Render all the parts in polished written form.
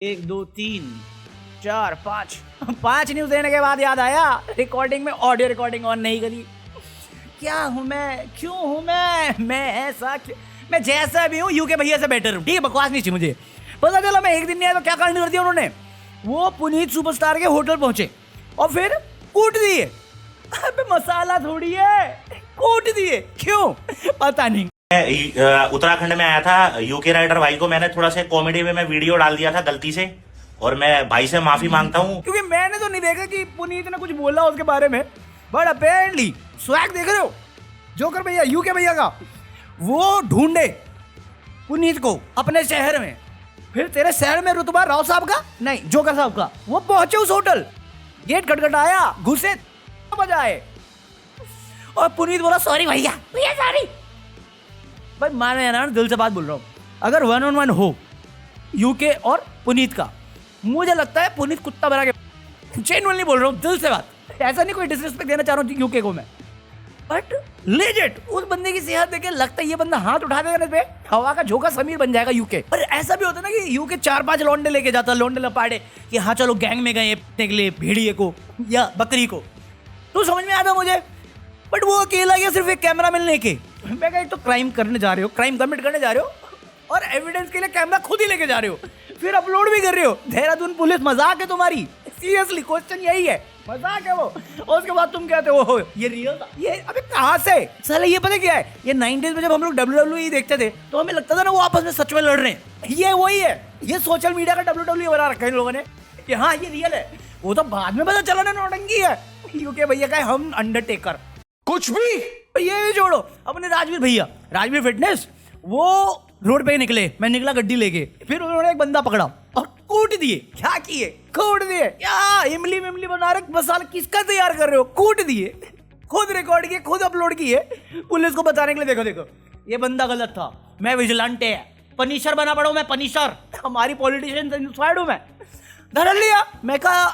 1 2 3 4 5 5 news देने के बाद याद आया रिकॉर्डिंग में ऑडियो रिकॉर्डिंग ऑन नहीं करी। क्या हूँ मैं, क्यों हूँ मैं ऐसा मैं जैसा भी हूँ यूके भैया से बेटर हूँ। ठीक है, बकवास नहीं चाहिए मुझे। पता चला मैं एक दिन नहीं आया तो क्या कांड कर दिया उन्होंने। वो पुनीत सुपरस्टार के होटल पहुंचे और फिर कूट दिए। अबे मसाला थोड़ी है, कूट दिए क्यों पता नहीं। उत्तराखंड में आया था यूके राइडर भाई को मैंने थोड़ा सा कॉमेडी में मैं वीडियो डाल दिया था गलती से, और मैं भाई से माफी मांगता हूँ क्योंकि मैंने तो नहीं देखा कि पुनीत ने कुछ बोला उसके बारे में, बट अपेरेंटली स्वैग देख रहे हो जोकर भैया यूके भैया का, वो ढूंढे पुनीत को अपने शहर में, फिर तेरे शहर में रुतबा राव साहब का नहीं जोकर साहब का, वो पहुंचे उस होटल, गेट खटखटाया, घुसे बजाए और पुनीत बोला सॉरी भैया भैया सॉरी। भाई माने ना, दिल से बात बोल रहा हूँ, अगर 1-on-1 हो यूके और पुनीत का, मुझे लगता है पुनीत कुत्ता बना के, जेन्युइनली बोल रहा हूँ दिल से बात, ऐसा नहीं कोई डिसरिस्पेक्ट देना चाह रहा हूँ यूके को मैं, बट लेजिट उस बंदे की सेहत देख के लगता है ये बंदा हाथ उठा देगा पे हवा का झोंका समीर बन जाएगा यूके। पर ऐसा भी होता है ना कि यूके 4-5 लौंडे लेके जाता है, लौंडे लपाड़े कि हाँ चलो गैंग में गए के लिए भेड़िए को या बकरी को, तो समझ में आता मुझे। बट वो अकेला गया सिर्फ एक कैमरा मिलने के, मैं कहा तो क्राइम करने जा रहे हो, क्राइम कमिट करने जा रहे हो और एविडेंस के लिए कैमरा खुद ही लेके जा रहे हो, फिर अपलोड भी कर रहे हो। देहरादून पुलिस मजाक है तुम्हारी, सीरियसली क्वेश्चन यही है, मजाक है वो। और उसके बाद तुम कहते हो ये रियल था, ये अबे कहाँ से साले, ये पता क्या है, ये 90s में जब हम लोग WWE देखते थे तो हमें लगता था ना वो आपस में सच में लड़ रहे हैं, ये वही है, ये सोशल मीडिया का WWE बना रखा है इन लोगों ने कि हाँ ये रियल है। वो तो बाद में पता चला ना नौटंकी है यूके भैया का, हम अंडरटेकर कुछ भी। ये भी छोड़ो, अपने राजवीर भैया, राजवीर फिटनेस, वो रोड पे निकले, मैं निकला गड्डी लेके, फिर उन्होंने एक बंदा पकड़ा और कूट दिए। क्या किए, कूट दिए। क्या इमली मिमली बना रहे मसाला किसका तैयार कर रहे हो, कूट दिए, खुद रिकॉर्ड किए, खुद अपलोड किए पुलिस को बताने के लिए, देखो देखो ये बंदा गलत था, मैं विजिलेंट है, पनिशर बना पड़ा हूं मैं, पनिशर, हमारी पॉलिटिशियन से इंस्पायर्ड हूं मैं, धर लिया। मैं कहा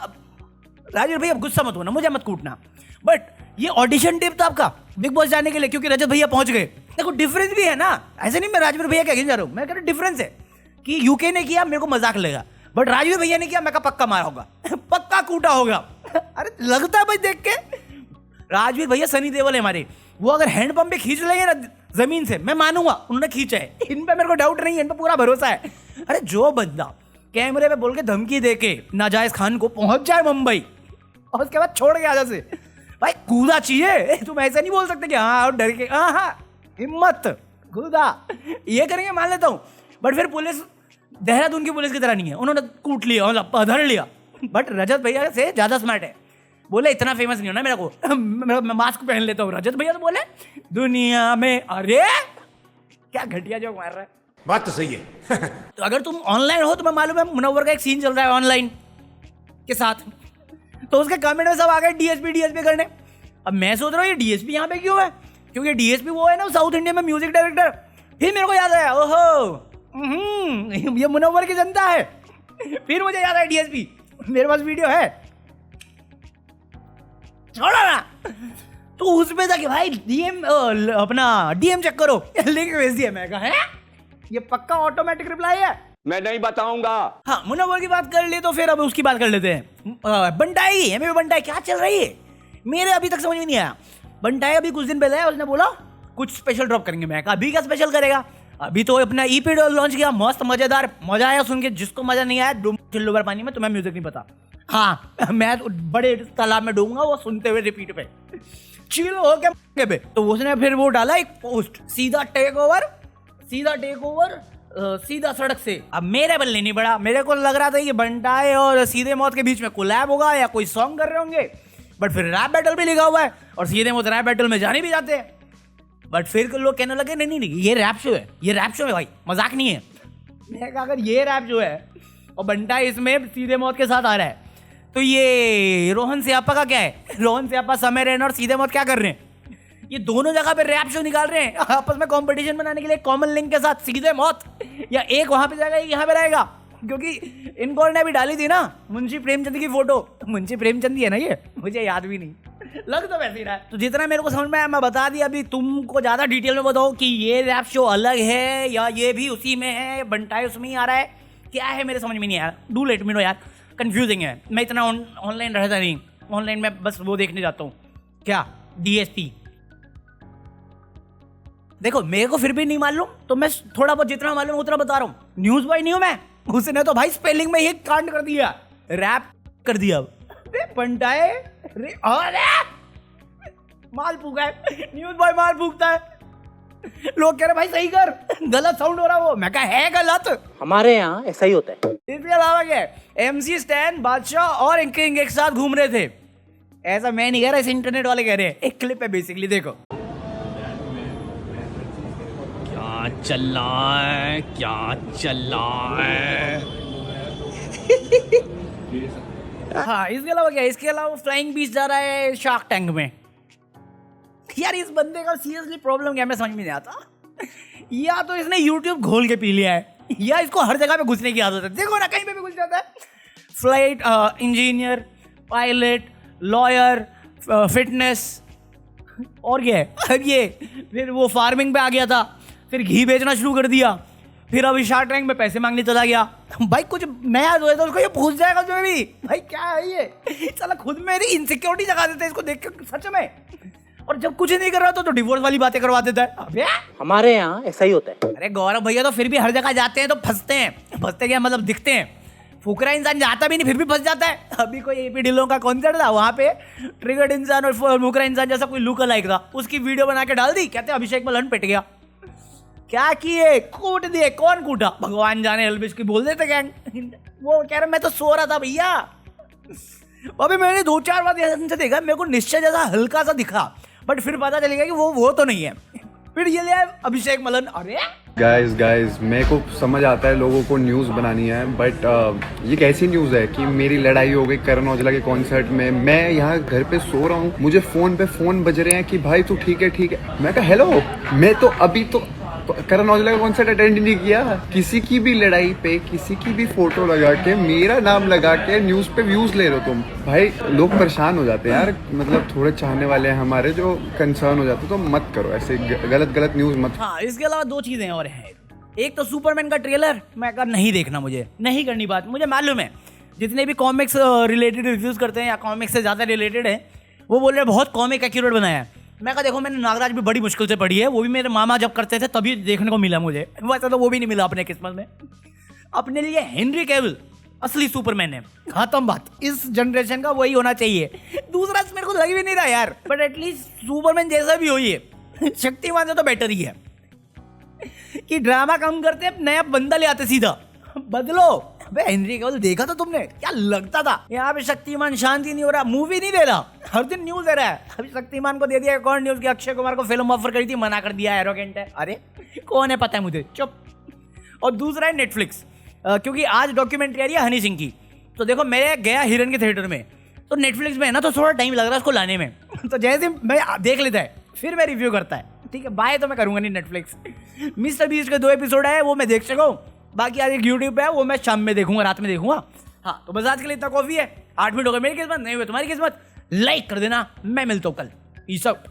राजवीर भैया गुस्सा मत होना, मुझे मत कूटना, बट ये ऑडिशन टेप था आपका बिग बॉस जाने के लिए, क्योंकि रजत भैया पहुंच गए। देखो डिफरेंस भी है ना, ऐसे नहीं मैं राजवीर भैया के अगेंस्ट जा रहा हूँ, मैं कह रहा हूँ डिफरेंस है कि यूके ने किया मेरे को मजाक लगेगा, बट राजवीर भैया ने किया मैं का पक्का मारा होगा पक्का कूटा होगा। अरे लगता है भाई देख के, राजवीर भैया सनी देओल है हमारे, वो अगर हैंडपंप पे खींच लेंगे ना जमीन से मैं मानूंगा उन्होंने खींचा है, इन पे मेरे को डाउट नहीं है, इन पे पूरा भरोसा है। अरे जो बंदा कैमरे पे बोल के धमकी दे के नाजायज खान को पहुंच जाए मुंबई और उसके बाद छोड़ के आजा से, भाई कूदा चाहिए, तुम ऐसा नहीं बोल सकते कि हाँ डर के, हाँ हिम्मत कूदा, ये करेंगे मान लेता हूँ। बट फिर पुलिस देहरादून की पुलिस की तरह नहीं है, उन्होंने कूट लिया मतलब धर लिया। बट रजत भैया से ज्यादा स्मार्ट है, बोले इतना फेमस नहीं होना मेरे को, मैं मास्क पहन लेता हूँ। रजत भैया तो बोले दुनिया में, अरे क्या घटिया जोक मार रहा है, बात तो सही है। तो अगर तुम ऑनलाइन हो तो मैं मालूम है मुनव्वर का एक सीन चल रहा है ऑनलाइन के साथ, तो उसके कमेंट में सब आ गए डीएसपी करने। अब मैं सोच रहा हूँ ये डीएसपी यहाँ पे क्यों है, क्योंकि डीएसपी वो है ना साउथ इंडिया में म्यूजिक डायरेक्टर। फिर मेरे को याद आया, ओहो ये मुनव्वर की जनता है। फिर मुझे याद आया डीएसपी, मेरे पास वीडियो है, छोड़ो ना, तो उसमें था कि भाई डीएम अपना डीएम चेक करो, लेके भेज दिया। मैं कहा है ये पक्का ऑटोमेटिक रिप्लाई है, मैं नहीं बताऊंगा। हाँ मुनव्वर की बात कर ली तो फिर अब उसकी बात कर लेते हैं। बंटाई हमें बंटाई क्या चल रही है, मेरे अभी तक समझ में नहीं आया। बंटाई अभी कुछ दिन पहले आया, उसने बोला कुछ स्पेशल ड्रॉप करेंगे। मैं कहा अभी क्या स्पेशल करेगा, अभी तो अपना ईपी लॉन्च किया, मस्त मजेदार, मजा आया सुन के, जिसको मजा नहीं आया डूब चिल्लो भर पानी में, तुम्हें म्यूजिक नहीं पता। हाँ मैं तो बड़े तालाब में डूबूंगा वो सुनते हुए रिपीट पे चिल हो के पे। तो उसने फिर वो डाला एक पोस्ट, सीधा टेक ओवर सीधा सड़क से। अब मेरे बल्ले नहीं पड़ा, मेरे को लग रहा था कि बंटाई और सीधे मौत के बीच में कोलैब होगा या कोई सॉन्ग कर रहे होंगे, बट फिर रैप बैटल भी लिखा हुआ है और सीधे मौत रैप बैटल में जाने भी जाते हैं। बट फिर लोग कहने लगे नहीं ये रैप शो है, ये रैप शो है भाई, मजाक नहीं है। मैं कहा अगर ये रैप जो है और बंटाई इसमें सीधे मौत के साथ आ रहा है तो ये रोहन सियापा का क्या है, रोहन सियापा, समय रैना और सीधे मौत क्या कर रहे हैं, ये दोनों जगह पे रैप शो निकाल रहे हैं आपस में कंपटीशन बनाने के लिए कॉमन लिंक के साथ। सीधे मौत या एक वहां पे जाएगा, यहाँ पे रहेगा, क्योंकि इनको ने भी डाली थी ना मुंशी प्रेमचंद की फोटो, मुंशी प्रेमचंद ही है ना ये, मुझे याद भी नहीं, लग तो वैसे ही रहा है। तो जितना मेरे को समझ में आया मैं बता दिया, अभी तुमको ज्यादा डिटेल में बताओ कि ये रैप शो अलग है या ये भी उसी में है, बंटाई उसमें ही आ रहा है, क्या है मेरे समझ में नहीं आया, डू लेट मी नो यार, कंफ्यूजिंग है। मैं इतना ऑनलाइन रहता नहीं, ऑनलाइन में बस वो देखने जाता हूँ, क्या DSP। देखो मेरे को फिर भी नहीं मालूम, तो मैं थोड़ा बहुत जितना मालूम उतना बता रहा हूँ। न्यूज़ बॉय नहीं हूँ मैं, उसने तो भाई स्पेलिंग में ही कांड कर दिया, रैप कर दिया। पंटाए माल फूका है, न्यूज़ बॉय माल फूकता है। लोग कह रहे भाई सही कर, गलत साउंड हो रहा वो। मैं कहा है गलत, हमारे यहाँ ऐसा ही होता है। इसके अलावा क्या है, MC स्टैन, बादशाह और किंग एक साथ घूम रहे थे। ऐसा मैं नहीं कह रहा, इस इंटरनेट वाले कह रहे हैं। एक क्लिप है बेसिकली, देखो क्या चल रहा है, क्या चल रहा है। हाँ इसके अलावा क्या है, इसके अलावा फ्लाइंग बीच जा रहा है शार्क टैंक में। यार इस बंदे का सीरियसली प्रॉब्लम क्या, मैं समझ में नहीं आता। या तो इसने YouTube खोल के पी लिया है, या इसको हर जगह पे घुसने की आदत है। देखो ना कहीं पे भी घुस जाता है। Flight engineer, pilot, lawyer, fitness, और क्या है। अब ये फिर वो फार्मिंग पे आ गया था, फिर घी बेचना शुरू कर दिया, फिर अभी शार्क टैंक में पैसे मांगने चला गया। भाई कुछ नया जो है तो उसको ये पूछ जाएगा जो भी, भाई क्या है ये। चला खुद मेरी इनसिक्योरिटी जगा देता है इसको देख कर सच में। और जब कुछ नहीं कर रहा तो डिवोर्स वाली बातें करवा देता है। अबे हमारे यहाँ ऐसा ही होता है। अरे गौरव भैया तो फिर भी हर जगह जाते हैं तो फंसते हैं। फंसते क्या मतलब, दिखते हैं। फुकरा इंसान जाता भी नहीं फिर भी फंस जाता है। अभी कोई AP ढिल्लों का कॉन्सर्ट था, वहाँ पे ट्रिगर्ड इंसान और मुकरा इंसान जैसा कोई लुक अलाइक था, उसकी वीडियो बना के डाल दी। कहते अभिषेक मल्हन पिट गया। क्या किए, कूट दिए। कौन कूटा भगवान जाने, एल्विस की बोल देते गैंग। वो कह रहा मैं तो सो रहा था भैया। अभी मैंने 2-4 बार ध्यान से देखा, मेरे को निश्चय जैसा हल्का सा दिखा, बट फिर पता चलेगा कि वो तो नहीं है। फिर ये लिया अभिषेक मल्हन। अरे गाइस मेरे को समझ आता है लोगों को न्यूज़ बनानी है, बट ये कैसी न्यूज़ है कि मेरी लड़ाई हो गई करण औजला के कॉन्सर्ट में, मैं यहाँ घर पे सो रहा हूँ, मुझे फ़ोन पे फ़ोन बज रहे हैं कि भाई तू ठीक है। मैं कहा हेलो, मैं तो अभी तो करण औजला का कॉन्सर्ट अटेंड नहीं किया। किसी की भी लड़ाई पे किसी की भी फोटो लगा के, मेरा नाम लगा के न्यूज़ पे व्यूज़ ले रहे हो तुम। भाई लोग परेशान हो जाते हैं यार, मतलब थोड़े चाहने वाले हैं हमारे जो कंसर्न हो जाते, तो मत करो ऐसे गलत न्यूज़ मत। हाँ इसके अलावा 2 चीजें और हैं। एक तो सुपरमैन का ट्रेलर, मैं कहा नहीं देखना, मुझे नहीं करनी बात। मुझे मालूम है जितने भी कॉमिक्स रिलेटेड रिव्यूज करते हैं या कॉमिक्स से ज़्यादा रिलेटेड है, वो बोल रहे हैं बहुत कॉमिक एक्यूरेट बनाया है। मैं कहा देखो मैंने नागराज भी बड़ी मुश्किल से पढ़ी है, वो भी मेरे मामा जब करते थे तभी देखने को मिला मुझे, वैसे तो वो भी नहीं मिला अपने किस्मत में। अपने लिए हेनरी कैविल असली सुपरमैन है, खत्म बात। इस जनरेशन का वही होना चाहिए। दूसरा मेरे को लग भी नहीं रहा यार, बट एटलीस्ट सुपरमैन जैसा भी हो, ये शक्तिमान से तो बेटर ही है कि ड्रामा कम करते नया बंदा ले आते सीधा। बदलो। अबे हेनरी कैविल देखा था तुमने, क्या लगता था। यहाँ पे शक्तिमान शांति नहीं हो रहा, मूवी नहीं दे रहा, हर दिन न्यूज दे रहा है। अभी शक्तिमान को दे दिया कौन न्यूज की, अक्षय कुमार को फिल्म ऑफर करी थी, मना कर दिया, एरोगेंट है। अरे कौन है पता है मुझे, चुप। और दूसरा है नेटफ्लिक्स, क्योंकि आज डॉक्यूमेंट्री आ रही है हनी सिंह की। तो देखो मैं गया हिरन के थिएटर में, तो नेटफ्लिक्स में है ना, तो थोड़ा टाइम लग रहा है उसको लाने में। तो जैसे मैं देख लेता है फिर मैं रिव्यू करता है, ठीक है बाय तो मैं करूंगा नहीं नेटफ्लिक्स। मिस्टर बीस्ट के 2 एपिसोड है, वो मैं देख सका हूँ। बाकी आज एक यूट्यूब पे है, वो मैं शाम में देखूंगा, रात में देखूंगा। हाँ तो बस आज के लिए इतना कॉफी है। 8 मिनट हो गए, मेरी किस्मत नहीं हुई तुम्हारी किस्मत। लाइक कर देना, मैं मिलता हूँ कल। Peace out.